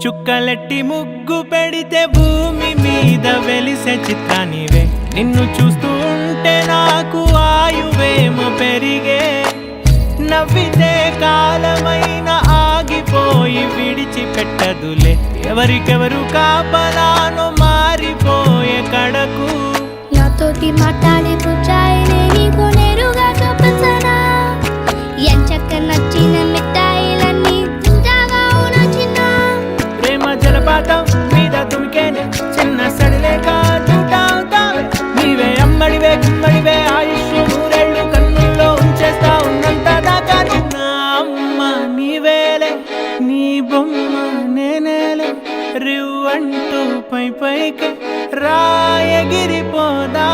చుక్కలెట్టి ముగ్గు పెడితే భూమి మీద వెలిసే చిత్రానివే నిన్ను చూస్తూ ఉంటే నాకు ఆయువేమో పెరిగే నవ్వితే కాలమైన ఆగిపోయి విడిచిపెట్టదులే ఎవరికెవరు కాపలానో మారిపోయే కడకు నాతోటి మాట్లాడే పుచ్చాయినే నీకు నేరుగా చూపించనా ఎంచక్క నచ్చిన మిఠాయిలన్నీ తింటాగా నచ్చిన ప్రేమ జలపాతం మీద తుమికేనే చిన్న సడిలేక చూటావుతావే నీవే అమ్మడివే గుమ్మడివే ఆయుష్ నూరేళ్ళు కన్నుల్లో ఉంచేస్తా ఉన్నంత దాకా నా అమ్మ నీవేలే నీ బొమ్మ నేనేలే రివ్వంటూ పై పైకి రాయగిరిపోదా